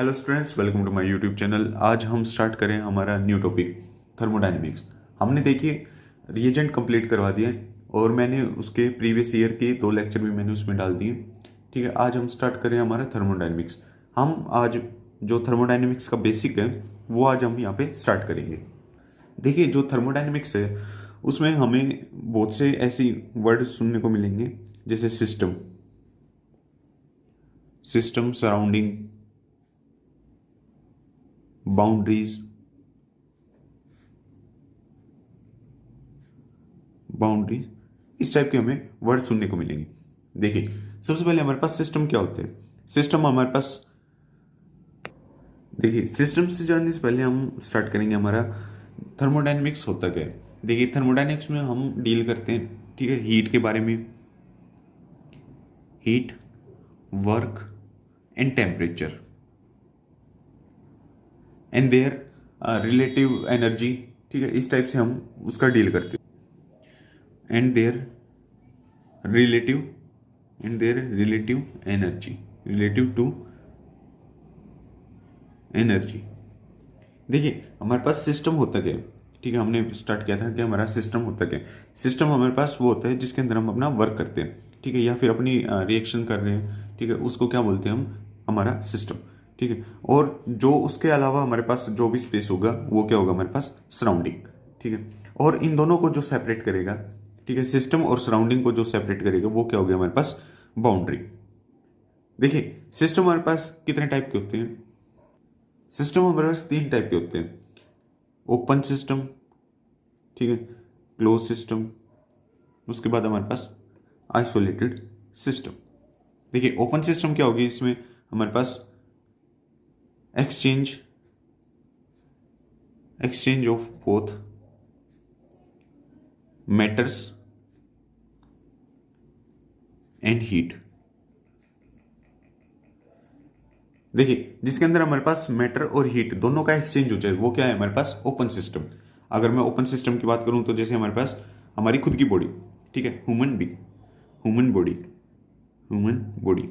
Hello students, welcome to my YouTube channel. आज हम start करें हमारा न्यू टॉपिक थर्मोडायनेमिक्स। हमने देखिए रिएजेंट कंप्लीट करवा दिया और मैंने उसके प्रीवियस ईयर के 2 लेक्चर भी मैंने उसमें डाल दिए। ठीक है, आज हम स्टार्ट करें हमारा थर्मोडायनेमिक्स। हम आज जो थर्मोडायनेमिक्स का बेसिक है वो आज हम यहाँ पे स्टार्ट करेंगे। देखिए, जो थर्मोडायनेमिक्स है उसमें हमें बहुत से ऐसी वर्ड सुनने को मिलेंगे जैसे सिस्टम, सराउंडिंग, बाउंड्रीज, इस टाइप के हमें वर्ड सुनने को मिलेंगे। देखिए, सबसे पहले हमारे पास सिस्टम क्या होते हैं। सिस्टम हमारे पास, देखिए सिस्टम से जानने से पहले हम स्टार्ट करेंगे हमारा थर्मोडायनेमिक्स होता क्या है। देखिए, थर्मोडायनेमिक्स में हम डील करते हैं, ठीक है, हीट के बारे में, heat, work and temperature and their relative energy. ठीक है, इस टाइप से हम उसका डील करते हैं। And their relative energy, relative to energy. देखिए, हमारे पास सिस्टम होता क्या है। ठीक है, हमने स्टार्ट किया था कि हमारा सिस्टम होता क्या है। सिस्टम हमारे पास वो होता है जिसके अंदर हम अपना वर्क करते हैं, ठीक है, या फिर अपनी रिएक्शन कर रहे हैं, ठीक है, उसको क्या बोलते हैं हम, हमारा सिस्टम। ठीक है, और जो उसके अलावा हमारे पास जो भी स्पेस होगा वो क्या होगा, हमारे पास सराउंडिंग। ठीक है, और इन दोनों को जो सेपरेट करेगा, ठीक है, सिस्टम और सराउंडिंग को जो सेपरेट करेगा वो क्या होगा, हमारे पास बाउंड्री। देखिए, सिस्टम हमारे पास कितने टाइप के होते हैं। सिस्टम हमारे पास 3 टाइप के होते हैं। ओपन सिस्टम, ठीक है, क्लोज सिस्टम, उसके बाद हमारे पास आइसोलेटेड सिस्टम। देखिए, ओपन सिस्टम क्या होगी, इसमें हमारे पास exchange of both matters and heat. देखिए, जिसके अंदर हमारे पास मैटर और हीट दोनों का एक्सचेंज हो जाए वो क्या है, हमारे पास ओपन सिस्टम। अगर मैं ओपन सिस्टम की बात करूं तो जैसे हमारे पास हमारी खुद की बॉडी, ठीक है, ह्यूमन बॉडी,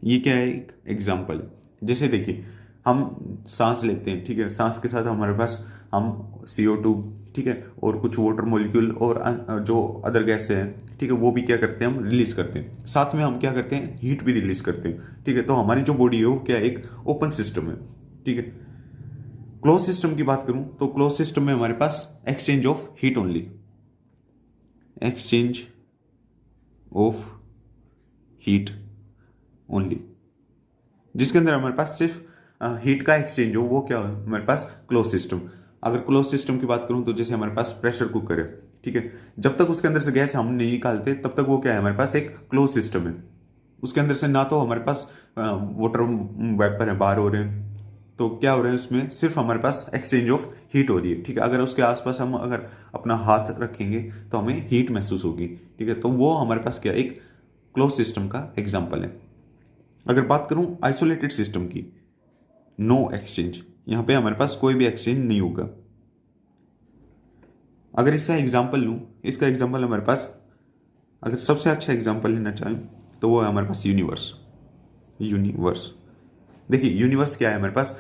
ये क्या है, एक एग्जाम्पल है। जैसे देखिए, हम सांस लेते हैं, ठीक है, सांस के साथ हमारे पास हम CO2, ठीक है, और कुछ वाटर मॉलिक्यूल और जो अदर गैस है, ठीक है, वो भी क्या करते हैं, हम रिलीज करते हैं। साथ में हम क्या करते हैं, हीट भी रिलीज करते हैं। ठीक है, तो हमारी जो बॉडी है वो क्या है, एक ओपन सिस्टम है। ठीक है, क्लोज सिस्टम की बात करूं तो क्लोज सिस्टम में हमारे पास exchange of heat only, exchange of heat only, जिसके अंदर हमारे पास सिर्फ हीट का एक्सचेंज हो, वो क्या है, हमारे पास क्लोज सिस्टम। अगर क्लोज सिस्टम की बात करूं तो जैसे हमारे पास प्रेशर कुकर है, ठीक है, जब तक उसके अंदर से गैस हम नहीं निकालते तब तक वो क्या है, हमारे पास एक क्लोज सिस्टम है। उसके अंदर से ना तो हमारे पास वाटर वेपर है बाहर हो रहे हैं, तो क्या हो रहा है, उसमें सिर्फ हमारे पास एक्सचेंज ऑफ हीट हो रही है। ठीक है, अगर उसके आसपास हम अगर अपना हाथ रखेंगे तो हमें हीट महसूस होगी। ठीक है, तो वो हमारे पास क्या, एक क्लोज सिस्टम का एग्जाम्पल है। अगर बात करूं आइसोलेटेड सिस्टम की, नो एक्सचेंज, यहां पे हमारे पास कोई भी एक्सचेंज नहीं होगा। अगर इसका एग्जांपल लूं, इसका एग्जांपल हमारे पास, अगर सबसे अच्छा एग्जांपल लेना चाहें तो वो है हमारे पास यूनिवर्स। देखिए, यूनिवर्स क्या है हमारे पास,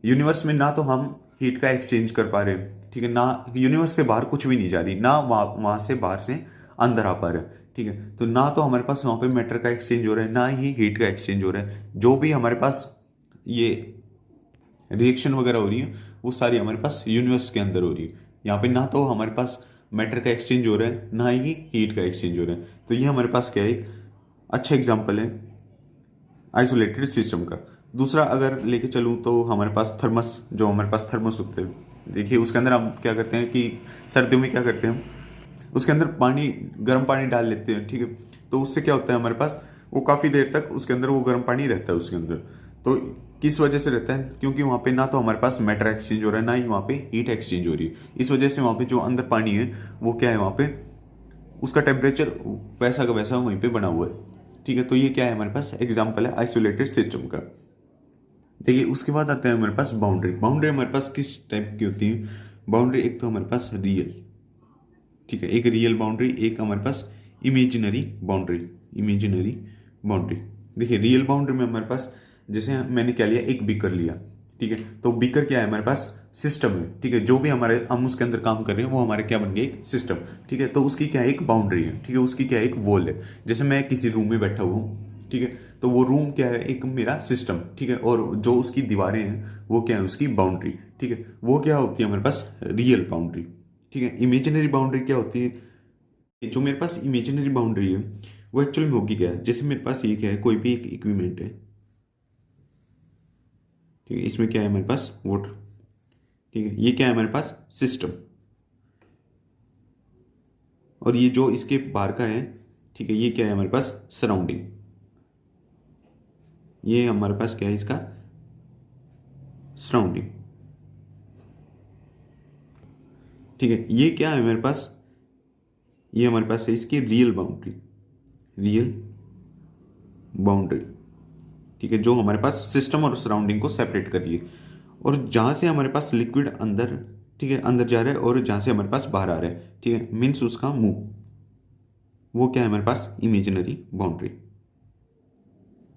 यूनिवर्स में ना तो हम हीट का एक्सचेंज कर पा रहे हैं, ठीक है, ना यूनिवर्स से बाहर कुछ भी नहीं जा रही, ना वहां से बाहर से अंदर आ पा रहे हैं। ठीक है, तो ना तो हमारे पास वहां पे मैटर का एक्सचेंज हो रहा है, ना ही हीट का एक्सचेंज हो रहा है। जो भी हमारे पास ये रिएक्शन वगैरह हो रही है वो सारी हमारे पास यूनिवर्स के अंदर हो रही है। यहाँ पे ना तो हमारे पास मैटर का एक्सचेंज हो रहा है, ना ही हीट का एक्सचेंज हो रहा है। तो ये हमारे पास क्या है, एक अच्छा एग्जाम्पल है आइसोलेटेड सिस्टम का। दूसरा अगर लेके चलूँ तो हमारे पास थर्मस, जो हमारे पास थर्मस होते हैं, देखिए उसके अंदर हम क्या करते हैं कि सर्दियों में क्या करते हैं, हम उसके अंदर पानी, गर्म पानी डाल लेते हैं। ठीक है, तो उससे क्या होता है, हमारे पास वो काफ़ी देर तक उसके अंदर वो गर्म पानी रहता है उसके अंदर। तो किस वजह से रहता है, क्योंकि वहाँ पे ना तो हमारे पास मैटर एक्सचेंज हो रहा है, ना ही वहाँ पे हीट एक्सचेंज हो रही है। इस वजह से वहाँ पे जो अंदर पानी है वो क्या है, वहाँ पे उसका टेम्परेचर वैसा का वैसा वहीं पे बना हुआ है। ठीक है, तो ये क्या है, हमारे पास एग्जाम्पल है आइसोलेटेड सिस्टम का। देखिए, उसके बाद आता है हमारे पास बाउंड्री। बाउंड्री हमारे पास किस टाइप की होती है, बाउंड्री एक तो हमारे पास रियल, ठीक है, एक रियल बाउंड्री, एक हमारे पास इमेजिनरी बाउंड्री। देखिए, रियल बाउंड्री में हमारे पास जैसे मैंने क्या लिया, एक बीकर लिया, ठीक है, तो बीकर क्या है हमारे पास, सिस्टम है, ठीक है, जो भी हमारे हम उसके अंदर काम कर रहे हैं वो हमारे क्या बन गया, एक सिस्टम, ठीक है, तो उसकी क्या है, एक बाउंड्री है, ठीक है, उसकी क्या है, एक वॉल है। जैसे मैं किसी रूम में बैठा हुआ हूँ, ठीक है, तो वो रूम क्या है, एक मेरा सिस्टम, ठीक है, और जो उसकी दीवारें हैं वो क्या है, उसकी बाउंड्री, ठीक है, वो क्या होती है हमारे पास, रियल बाउंड्री, ठीक है। इमेजिनरी बाउंड्री क्या होती है, जो मेरे पास इमेजिनरी बाउंड्री है वो एक्चुअल में होगी क्या है, जैसे मेरे पास ये क्या है, कोई भी एक इक्विपमेंट है, ठीक है, इसमें क्या है हमारे पास, वाटर, ठीक है, ये क्या है हमारे पास, सिस्टम, और ये जो इसके बाहर का है, ठीक है, ये क्या है हमारे पास, सराउंडिंग, ये हमारे पास क्या है, इसका सराउंडिंग, ठीक है, ये क्या है हमारे पास, ये हमारे पास है इसकी रियल बाउंड्री, रियल बाउंड्री, ठीक है, जो हमारे पास सिस्टम और सराउंडिंग को सेपरेट कर रही है, और जहां से हमारे पास लिक्विड अंदर, ठीक है, अंदर जा रहा है, और जहां से हमारे पास बाहर आ रहा है, ठीक है, मीन्स उसका मुंह, वो क्या है हमारे पास, इमेजिनरी बाउंड्री,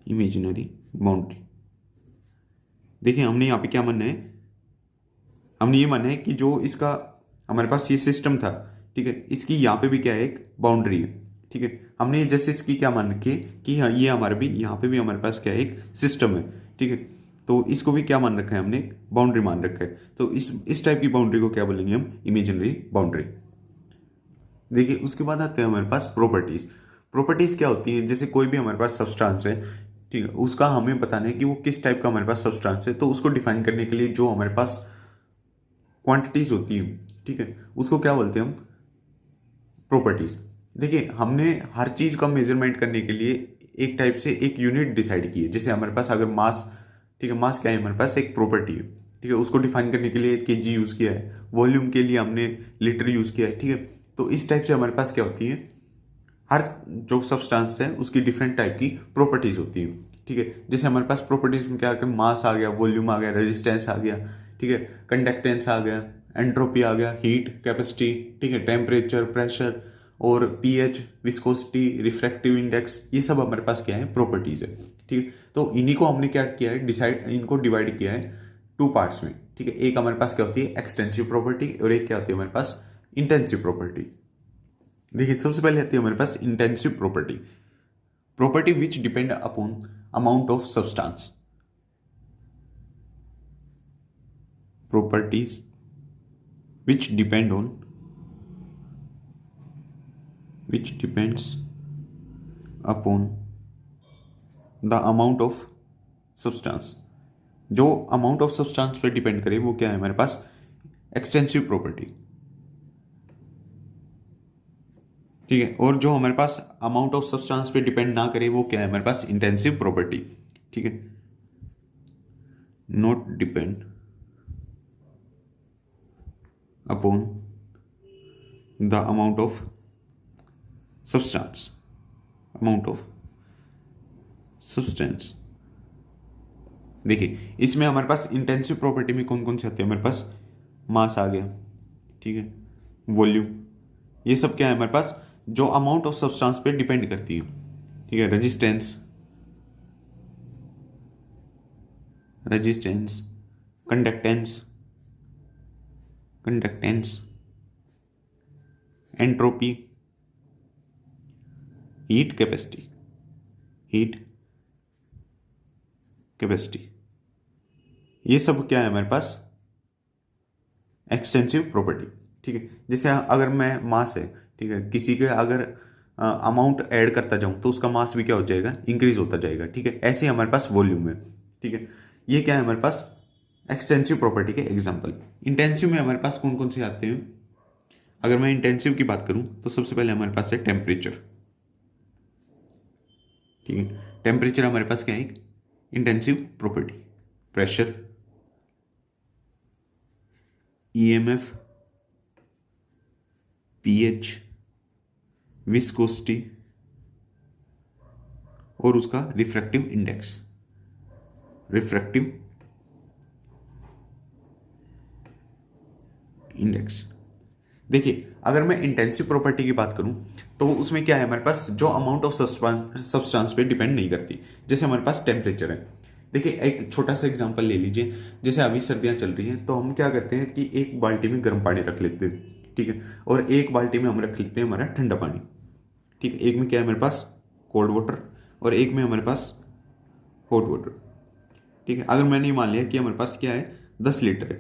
इमेजिनरी बाउंड्री। देखिए हमने यहाँ पे क्या मानना है, हमने ये माना है कि जो इसका हमारे पास ये सिस्टम था, ठीक है, इसकी यहाँ पे भी क्या है, एक बाउंड्री है, ठीक है, हमने जैसे इसकी क्या मान रखी है कि हाँ, ये हमारे भी यहाँ पे भी हमारे पास क्या है, एक सिस्टम है, ठीक है, तो इसको भी क्या मान रखा है हमने, बाउंड्री मान रखा है, तो इस टाइप की बाउंड्री को क्या बोलेंगे हम, इमेजिनरी बाउंड्री। देखिए उसके बाद आते हैं हमारे पास प्रॉपर्टीज। प्रॉपर्टीज क्या होती है, जैसे कोई भी हमारे पास सब्सटेंस है, ठीक है, उसका हमें बताना है कि वो किस टाइप का हमारे पास सब्सटेंस है, तो उसको डिफाइन करने के लिए जो हमारे पास क्वांटिटीज होती है, ठीक है, उसको क्या बोलते हैं हम, प्रॉपर्टीज। देखिए हमने हर चीज का मेजरमेंट करने के लिए एक टाइप से एक यूनिट डिसाइड की है, जैसे हमारे पास अगर मास, ठीक है, मास क्या है हमारे पास, एक प्रॉपर्टी है, ठीक है, उसको डिफाइन करने के लिए केजी यूज किया है, वॉल्यूम के लिए हमने लीटर यूज किया है, ठीक है, तो इस टाइप से हमारे पास क्या होती है, हर जो सब्सटेंस है उसकी डिफरेंट टाइप की प्रॉपर्टीज होती है, ठीक है, जैसे हमारे पास प्रॉपर्टीज में क्या, मास आ गया, वॉल्यूम आ गया, रेजिस्टेंस आ गया, ठीक है, कंडक्टेंस आ गया, एंट्रोपी आ गया, हीट कैपेसिटी, ठीक है, टेम्परेचर, प्रेशर, और पीएच, विस्कोसिटी, रिफ्रैक्टिव इंडेक्स, ये सब हमारे पास क्या है, प्रॉपर्टीज है, ठीक है, तो इन्हीं को हमने क्या किया है, डिसाइड, इनको डिवाइड किया है टू पार्ट्स में, ठीक है, एक हमारे पास क्या होती है, एक्सटेंसिव प्रॉपर्टी, और एक क्या होती है हमारे पास, इंटेंसिव प्रॉपर्टी। देखिए सबसे पहले आती है हमारे पास intensive property, property which depend upon amount of substance, properties which depend on, which depends upon the amount of substance, जो अमाउंट ऑफ सब्सटेंस पे डिपेंड करे वो क्या है हमारे पास, एक्सटेंसिव प्रॉपर्टी, ठीक है, और जो हमारे पास अमाउंट ऑफ सब्सटेंस पे डिपेंड ना करे वो क्या है हमारे पास, इंटेंसिव प्रॉपर्टी, ठीक है, not depend upon the amount of substance, amount of substance. देखिए इसमें हमारे पास इंटेंसिव प्रॉपर्टी में कौन कौन से आते हैं, हमारे पास मास आ गया, ठीक है, वॉल्यूम, ये सब क्या है हमारे पास, जो अमाउंट ऑफ सब्सटेंस पे डिपेंड करती है, ठीक है, resistance, resistance, conductance, conductance, entropy, heat capacity, heat capacity, ये सब क्या है हमारे पास, एक्सटेंसिव प्रॉपर्टी, ठीक है, जैसे अगर मैं मास है, ठीक है, किसी के अगर अमाउंट ऐड करता जाऊं तो उसका मास भी क्या हो जाएगा, इंक्रीज होता जाएगा, ठीक है, ऐसे ही हमारे पास वॉल्यूम है, ठीक है, ये क्या है हमारे पास, एक्सटेंसिव प्रॉपर्टी के एग्जांपल। इंटेंसिव में हमारे पास कौन कौन से आते हैं, अगर मैं इंटेंसिव की बात करूं तो सबसे पहले हमारे पास है टेम्परेचर, ठीक है, टेम्परेचर हमारे पास क्या है, intensive property, pressure, EMF, pH, viscosity, और उसका रिफ्रैक्टिव इंडेक्स, रिफ्रैक्टिव इंडेक्स। देखिए अगर मैं इंटेंसिव प्रॉपर्टी की बात करूं तो उसमें क्या है हमारे पास, जो अमाउंट ऑफ सब्सटेंस पे डिपेंड नहीं करती, जैसे हमारे पास टेम्परेचर है, देखिए एक छोटा सा एग्जांपल ले लीजिए, जैसे अभी सर्दियां चल रही हैं तो हम क्या करते हैं कि एक बाल्टी में गर्म पानी रख लेते हैं, ठीक है, और एक बाल्टी में हम रख लेते हैं हमारा ठंडा पानी, ठीक है। एक में क्या है हमारे पास कोल्ड वाटर और एक में हमारे पास हॉट वाटर, ठीक है। अगर मैंने ये मान लिया कि हमारे पास क्या है 10 लीटर है,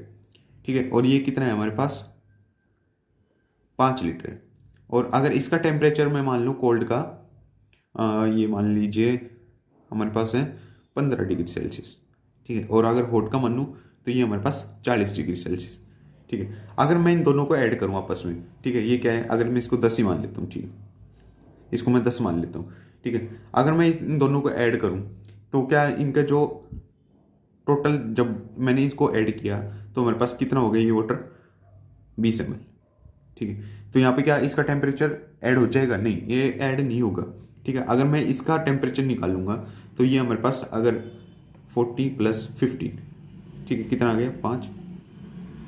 ठीक है, और ये कितना है हमारे पास 5 लीटर है, और अगर इसका टेम्परेचर मैं मान लूँ कोल्ड का ये मान लीजिए हमारे पास है 15 डिग्री सेल्सियस, ठीक है, और अगर हॉट का मान लूँ तो ये हमारे पास 40 डिग्री सेल्सियस, ठीक है। अगर मैं इन दोनों को ऐड करूँ आपस में, ठीक है, ये क्या है, अगर मैं इसको 10 ही मान लेता हूँ, ठीक है, इसको मैं 10 मान लेता हूँ, ठीक है। अगर मैं इन दोनों को ऐड करूँ तो क्या इनका जो टोटल, जब मैंने इसको ऐड किया तो हमारे पास कितना हो गया ये वाटर 20 ml, ठीक है। तो यहाँ पे क्या इसका टेम्परेचर ऐड हो जाएगा, नहीं ये ऐड नहीं होगा, ठीक है। अगर मैं इसका टेम्परेचर निकालूंगा तो ये हमारे पास अगर 40 + 15, ठीक है, कितना आ गया 5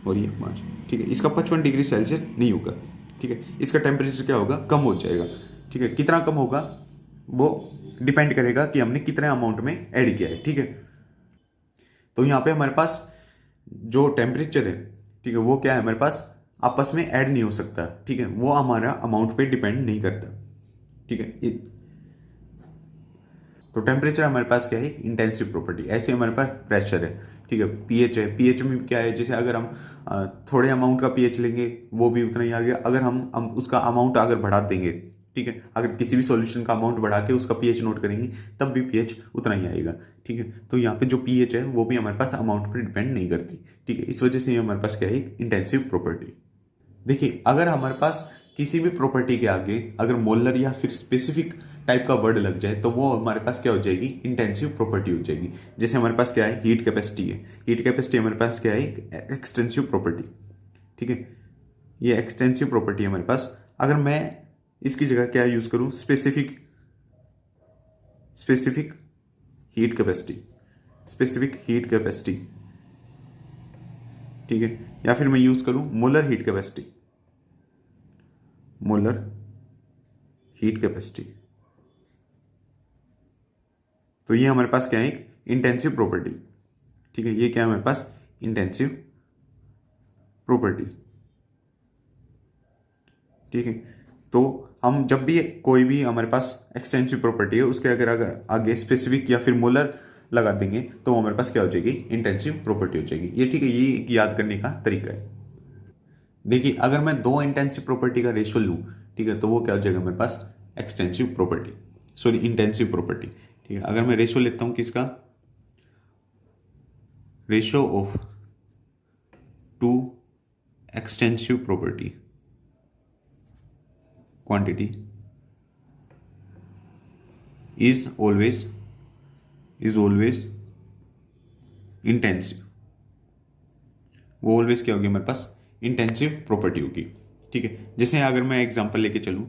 और ये 5, ठीक है, इसका 55 डिग्री सेल्सियस नहीं होगा, ठीक है। इसका टेम्परेचर क्या होगा कम हो जाएगा, ठीक है। कितना कम होगा वो डिपेंड करेगा कि हमने कितने अमाउंट में ऐड किया है, ठीक है। तो यहाँ पे हमारे पास जो टेम्परेचर है, ठीक है, वो क्या है हमारे पास आपस में ऐड नहीं हो सकता, ठीक है, वो हमारा अमाउंट पे डिपेंड नहीं करता, ठीक है। तो टेम्परेचर हमारे पास क्या है इंटेंसिव प्रॉपर्टी, ऐसे हमारे पास प्रेशर है, ठीक है, पीएच है, पीएच में क्या है, जैसे अगर हम थोड़े अमाउंट का पीएच लेंगे वो भी उतना ही आ गया, अगर हम उसका अमाउंट अगर बढ़ा देंगे, ठीक है, अगर किसी भी सॉल्यूशन का अमाउंट बढ़ा के उसका पीएच नोट करेंगे तब भी पीएच उतना ही आएगा, ठीक है। तो यहाँ पे जो पीएच है वो भी हमारे पास अमाउंट पर डिपेंड नहीं करती, ठीक है, इस वजह से हमारे पास क्या है इंटेंसिव प्रॉपर्टी। देखिए अगर हमारे पास किसी भी प्रॉपर्टी के आगे अगर मोलर या फिर स्पेसिफिक टाइप का वर्ड लग जाए तो वो हमारे पास क्या हो जाएगी इंटेंसिव प्रॉपर्टी हो जाएगी। जैसे हमारे पास क्या है हीट कैपेसिटी है, हीट कैपेसिटी हमारे पास क्या है एक्सटेंसिव प्रॉपर्टी, ठीक है, ये एक्सटेंसिव प्रॉपर्टी है हमारे पास। अगर मैं इसकी जगह क्या यूज करूं specific specific heat capacity, specific heat capacity, ठीक है, या फिर मैं यूज करूं molar heat capacity, molar heat capacity, तो ये हमारे पास क्या है एक इंटेंसिव प्रॉपर्टी, ठीक है, ये क्या है हमारे पास इंटेंसिव प्रॉपर्टी, ठीक है। तो हम जब भी कोई भी हमारे पास एक्सटेंसिव प्रॉपर्टी है उसके अगर आगे स्पेसिफिक या फिर मोलर लगा देंगे तो हमारे पास क्या हो जाएगी इंटेंसिव प्रॉपर्टी हो जाएगी, ये ठीक है, ये एक याद करने का तरीका है। देखिए अगर मैं दो इंटेंसिव प्रॉपर्टी का रेशियो लूँ, ठीक है, तो वो क्या हो जाएगा हमारे पास extensive property, sorry intensive property, ठीक है। अगर मैं रेशियो लेता हूँ किसका, ratio of to extensive property quantity is always intensive, वो ऑलवेज क्या होगी हमारे पास इंटेंसिव प्रॉपर्टी होगी, ठीक है। जैसे अगर मैं एग्जांपल लेके चलूँ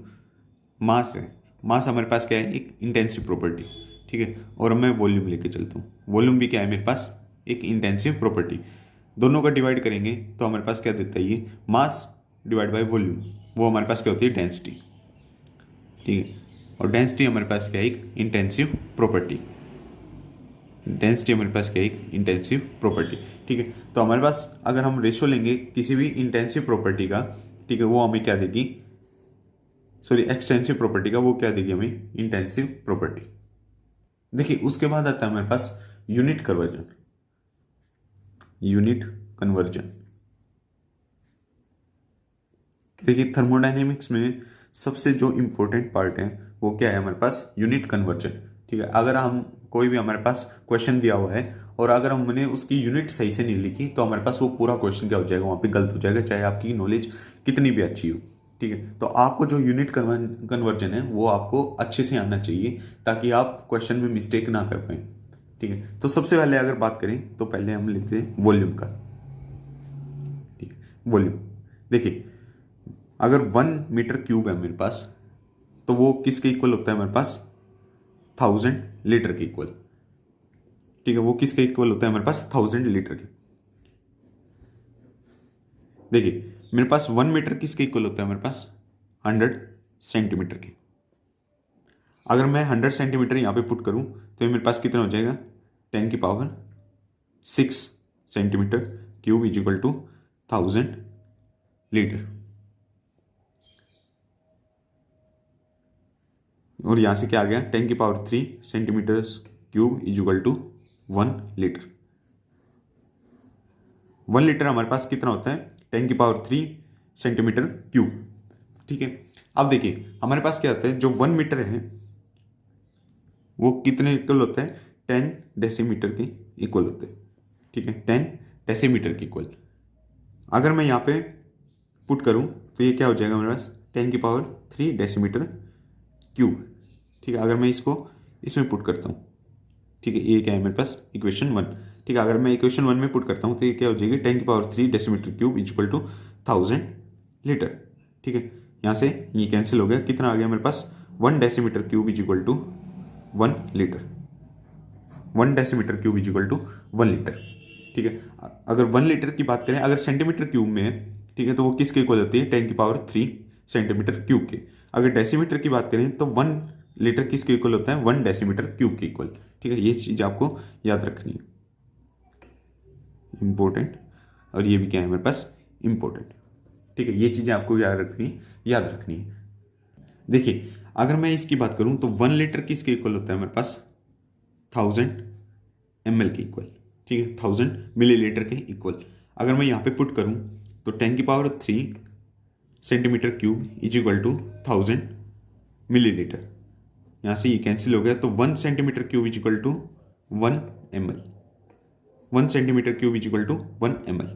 मास है, मास हमारे पास क्या है एक इंटेंसिव प्रॉपर्टी, ठीक है, और मैं वॉल्यूम लेके चलता हूँ, वॉल्यूम भी क्या है मेरे पास एक इंटेंसिव प्रॉपर्टी। दोनों का डिवाइड करेंगे तो हमारे पास क्या देता है ये मास डिवाइड बाय वॉल्यूम, वो हमारे पास क्या होती है डेंसिटी, ठीक है, और डेंसिटी हमारे पास क्या है एक इंटेंसिव प्रॉपर्टी, डेंसिटी हमारे पास क्या है एक इंटेंसिव प्रॉपर्टी, ठीक है। तो हमारे पास अगर हम रेशियो लेंगे किसी भी इंटेंसिव प्रॉपर्टी का, ठीक है, वो हमें क्या देगी, सॉरी एक्सटेंसिव प्रॉपर्टी का, वो क्या देगी हमें इंटेंसिव प्रॉपर्टी। देखिए उसके बाद आता है हमारे पास यूनिट कन्वर्जन, यूनिट कन्वर्जन। देखिए थर्मोडायनेमिक्स में सबसे जो इंपॉर्टेंट पार्ट है वो क्या है हमारे पास यूनिट कन्वर्जन, ठीक है। अगर हम कोई भी हमारे पास क्वेश्चन दिया हुआ है और अगर हमने उसकी यूनिट सही से नहीं लिखी तो हमारे पास वो पूरा क्वेश्चन क्या हो जाएगा वहाँ पे गलत हो जाएगा, चाहे आपकी नॉलेज कितनी भी अच्छी हो, ठीक है। तो आपको जो यूनिट कन्वर्जन है वो आपको अच्छे से आना चाहिए ताकि आप क्वेश्चन में मिस्टेक ना कर पाए, ठीक है। तो सबसे पहले अगर बात करें तो पहले हम लेते हैं वॉल्यूम का, ठीक है, वॉल्यूम। देखिए अगर 1 मीटर क्यूब है मेरे पास तो वो किसके इक्वल होता है हमारे पास 1000 लीटर के इक्वल, ठीक है, वो किसके इक्वल होता है हमारे पास 1000 लीटर के। देखिए मेरे पास 1 मीटर किसके इक्वल होता है हमारे पास 100 सेंटीमीटर के। अगर मैं 100 सेंटीमीटर यहाँ पे पुट करूँ तो ये मेरे पास कितना हो जाएगा 10⁶ centimetre cube is equal to 1000 litre. और यहां से क्या आ गया, 10⁻³ centimetre cube is equal to 1 litre. 1 litre हमारे पास कितना होता है, 10⁻³ सेंटीमीटर क्यूब। ठीक है, अब देखिए हमारे पास क्या होता है, जो 1 मीटर है वो कितने इक्वल होता है, 10 डेसीमीटर के इक्वल होते हैं। ठीक है, 10 डेसीमीटर के इक्वल। अगर मैं यहाँ पे पुट करूँ तो ये क्या हो जाएगा मेरे पास, 10⁻³ डेसीमीटर क्यूब। ठीक है, अगर मैं इसको इसमें पुट करता हूँ, ठीक है, ये क्या है मेरे पास, इक्वेशन 1। ठीक है, अगर मैं इक्वेशन 1 में पुट करता हूँ तो ये क्या हो जाएगी, 10⁻³ decimetre cube is equal to 1000 litre. ठीक है, यहाँ से ये कैंसिल हो गया, कितना आ गया मेरे पास, 1 decimetre cube is equal to 1 litre. 1 decimetre cube is equal to 1 litre. ठीक है, अगर 1 लीटर की बात करें, अगर सेंटीमीटर क्यूब में है, ठीक है, तो वो किसके इक्वल होती है, 10⁻³ सेंटीमीटर क्यूब के। अगर डेसीमीटर की बात करें तो 1 लीटर किसके इक्वल होता है, 1 डेसीमीटर क्यूब के इक्वल। ठीक है, ये चीज़ आपको याद रखनी है, इम्पोर्टेंट। और ये भी क्या है मेरे पास, इम्पोर्टेंट। ठीक है, ये चीज़ें आपको याद रखनी है। देखिए अगर मैं इसकी बात करूं तो 1 लीटर किसके इक्वल होता है मेरे पास, 1000 ml के इक्वल। ठीक है, 1000 मिलीलीटर के इक्वल। अगर मैं यहाँ पे पुट करूं तो 10⁻³ centimetre cube is equal to 1000 millilitre. यहाँ से ये कैंसिल हो गया, तो 1 centimetre cube is equal to 1 ml। 1 centimetre cube is equal to 1 ml।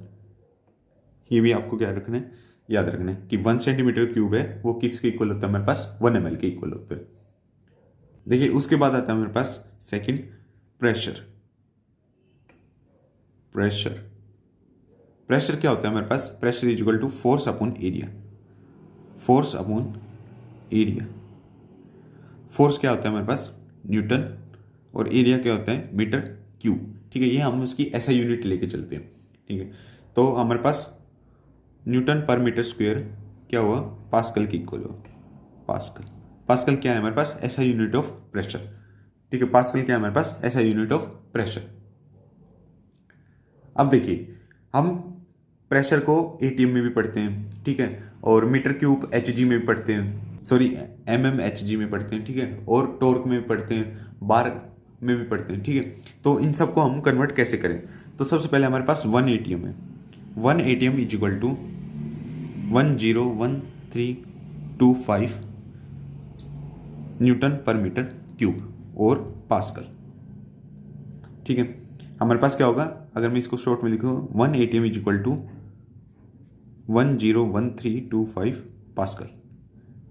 ये भी आपको क्या रखना है, याद रखना है कि 1 सेंटीमीटर क्यूब है वो किसके इक्वल होता है मेरे पास, 1 ml के इक्वल होता है। देखिए उसके बाद आता है मेरे पास सेकंड, प्रेशर। प्रेशर क्या होता है मेरे पास, pressure is equal to force upon area. Force upon area, force क्या होता है मेरे पास, न्यूटन, और एरिया क्या होता है, मीटर क्यूब। ठीक है, ये हम उसकी ऐसा यूनिट लेके चलते हैं। ठीक है, तो हमारे पास न्यूटन पर मीटर स्क्वायर क्या हुआ, पास्कल के इक्वल हुआ। पास्कल क्या है हमारे पास, ऐसा यूनिट ऑफ प्रेशर। ठीक है, पास्कल क्या है हमारे पास, ऐसा यूनिट ऑफ प्रेशर। अब देखिए हम प्रेशर को एटीएम में भी पढ़ते हैं, ठीक है, और मीटर क्यूब एचजी में भी पढ़ते हैं, सॉरी एमएमएचजी में पढ़ते हैं। ठीक है, और टॉर्क में भी पढ़ते हैं, बार में भी पढ़ते हैं। ठीक है, तो इन सबको हम कन्वर्ट कैसे करें, तो सबसे पहले हमारे पास 1 एटीएम है। 1 ATM is equal to 101325 newton पर मीटर क्यूब और पास्कल। ठीक है, हमारे पास क्या होगा, अगर मैं इसको शॉर्ट में लिखूँ, 1 ATM is equal to 101325 pascal.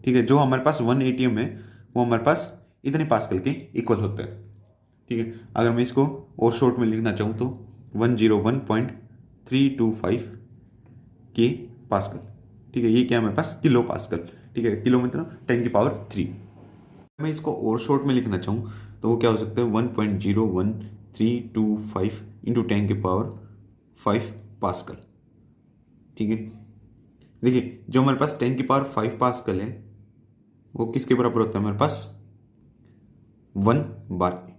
ठीक है, जो हमारे पास 1 एटीएम है वो हमारे पास इतने पास्कल के इक्वल होता है। ठीक है, अगर मैं इसको और शॉर्ट में लिखना चाहूँ तो 101.325 के पास्कल। ठीक है, ये क्या है हमारे पास, किलो पास्कल। ठीक है, किलो मतलब 10⁻³ मैं इसको और शॉर्ट में लिखना चाहूँ तो वो क्या हो सकता है, 1.01325 इंटू 10⁻5 पास्कल। ठीक है, देखिए जो हमारे पास 10⁻5 पास्कल है वो किसके बराबर होता है हमारे पास, 1 बार के।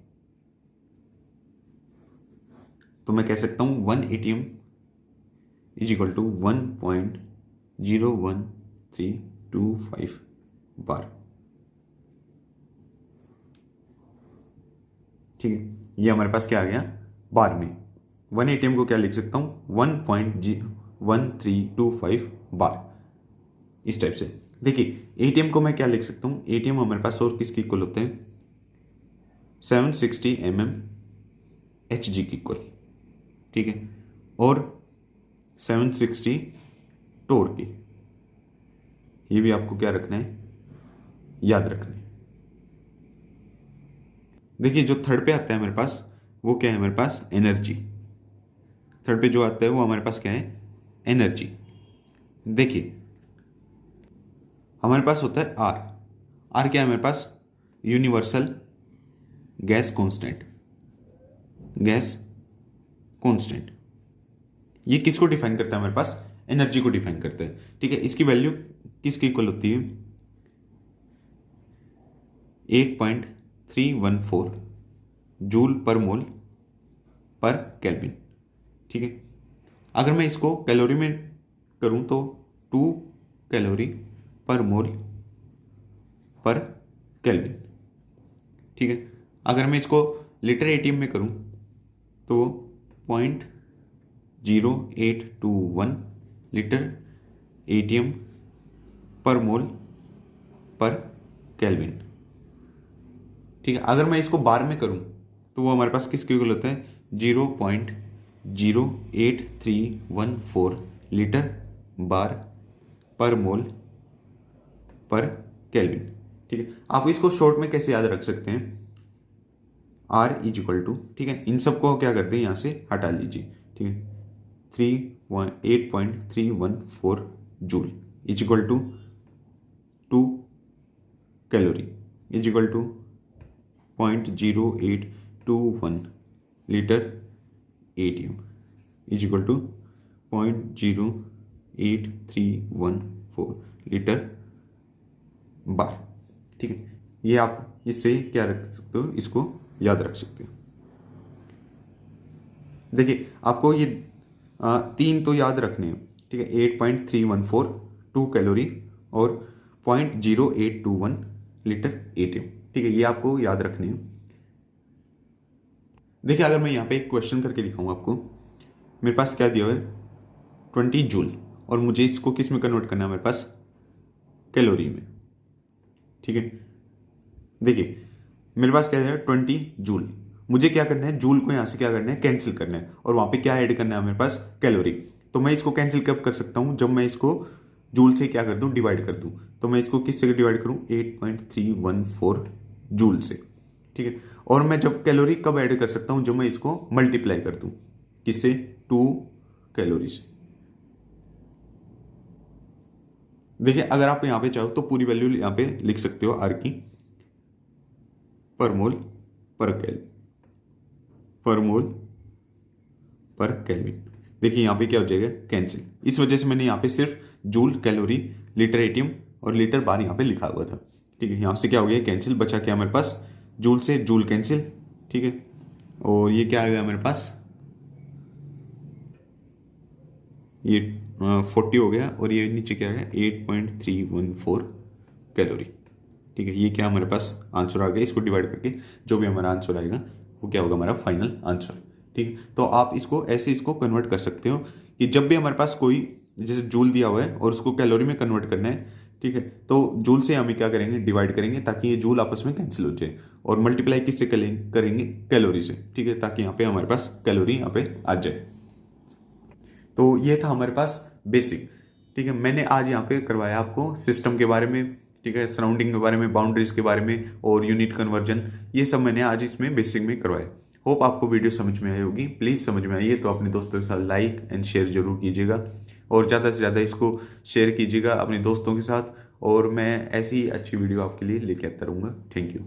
तो मैं कह सकता हूँ 1 एटीएम इज इक्वल टू 1.01325 बार। ठीक है, ये हमारे पास क्या आ गया, बार में। 1 एटीएम को क्या लिख सकता हूँ, 1.1325 बार, इस टाइप से। देखिए एटीएम को मैं क्या लिख सकता हूँ, एटीएम हमारे पास और किसके इक्वल होते हैं, 760 एचजी की इक्वल। ठीक है, और 760 टोर की। ये भी आपको क्या रखना है, याद रखना है। देखिए जो थर्ड पे आता है मेरे पास वो क्या है, मेरे पास एनर्जी। थर्ड पे जो आता है वो हमारे पास क्या है, एनर्जी। देखिए हमारे पास होता है आर। आर क्या है मेरे पास, universal gas constant. Gas constant ये किसको डिफाइन करता है हमारे पास, एनर्जी को डिफाइन करता है। ठीक है, इसकी वैल्यू किसके इक्वल होती है, 8.314 जूल पर मोल पर केल्विन। ठीक है, अगर मैं इसको कैलोरी में करूं तो 2 कैलोरी पर मोल पर केल्विन। ठीक है, अगर मैं इसको लीटर एटीएम में करूं तो 0.0821 लीटर एटीएम पर मोल पर केल्विन। ठीक है, अगर मैं इसको बार में करूं तो वो हमारे पास किसके इक्वल होता है 0.08314 लीटर बार पर मोल पर केल्विन। ठीक है, आप इसको शॉर्ट में कैसे याद रख सकते हैं, R इज इक्वल टू, ठीक है, इन सबको क्या करते हैं यहाँ से हटा लीजिए। ठीक है, 8.314 joule is equal to 2 calorie is equal to 0.0821 litre atm is equal to 0.08314 litre bar. ठीक है, ये आप इससे क्या रख सकते हो, इसको याद रख सकते हो। देखिए आपको ये 3 तो याद रखने हैं। ठीक है, 8.314 2 कैलोरी और 0.0821 लीटर एटीएम। ठीक है, ये आपको याद रखने हैं। देखिए अगर मैं यहाँ पे एक क्वेश्चन करके दिखाऊँ आपको, मेरे पास क्या दिया हुआ है 20 जूल और मुझे इसको किस में कन्वर्ट करना है, मेरे पास कैलोरी में। ठीक है, देखिए मेरे पास क्या है 20 जूल, मुझे क्या करना है जूल को यहाँ से क्या करना है कैंसिल करना है और वहाँ पे क्या ऐड करना है मेरे पास कैलोरी। तो मैं इसको कैंसिल कब कर सकता हूँ, जब मैं इसको जूल से क्या कर दूँ डिवाइड कर दूँ। तो मैं इसको किससे डिवाइड करूँ 8.314 जूल से। ठीक है, और मैं जब कैलोरी कब ऐड कर सकता हूँ, जब मैं इसको मल्टीप्लाई कर दूँ किससे 2 कैलोरी से। देखिए अगर आप यहाँ पे चाहो तो पूरी वैल्यू यहाँ पे लिख सकते हो आर की पर मोल पर केल्विन। देखिए यहाँ पे क्या हो जाएगा कैंसिल, इस वजह से मैंने यहाँ पे सिर्फ जूल कैलोरी लीटर एटीएम और लीटर बार यहाँ पे लिखा हुआ था। ठीक है, यहाँ से क्या हो गया कैंसिल, बचा क्या मेरे पास जूल से जूल कैंसिल। ठीक है, और ये क्या आ गया मेरे पास ये 40 हो गया और ये नीचे क्या है 8.314 कैलोरी। ठीक है, ये क्या हमारे पास आंसर आ गया, इसको डिवाइड करके जो भी हमारा आंसर आएगा वो क्या होगा हमारा फाइनल आंसर। ठीक है, तो आप इसको ऐसे इसको कन्वर्ट कर सकते हो कि जब भी हमारे पास कोई जैसे जूल दिया हुआ है और उसको कैलोरी में कन्वर्ट करना है, ठीक है, तो जूल से हम क्या करेंगे डिवाइड करेंगे ताकि ये जूल आपस में कैंसिल हो जाए और मल्टीप्लाई किससे करेंगे कैलोरी से। ठीक है, ताकि यहाँ पे हमारे पास कैलोरी यहाँ पे आ जाए। तो ये था हमारे पास बेसिक। ठीक है, मैंने आज यहाँ पे करवाया आपको सिस्टम के बारे में, ठीक है, सराउंडिंग के बारे में, बाउंड्रीज के बारे में और यूनिट कन्वर्जन, ये सब मैंने आज इसमें बेसिक में करवाया। होप आपको वीडियो समझ में आई होगी। प्लीज़ समझ में आई है तो अपने दोस्तों के साथ लाइक एंड शेयर जरूर कीजिएगा और ज़्यादा से ज़्यादा इसको शेयर कीजिएगा अपने दोस्तों के साथ, और मैं ऐसी अच्छी वीडियो आपके लिए लेके आता रहूँगा। Thank you.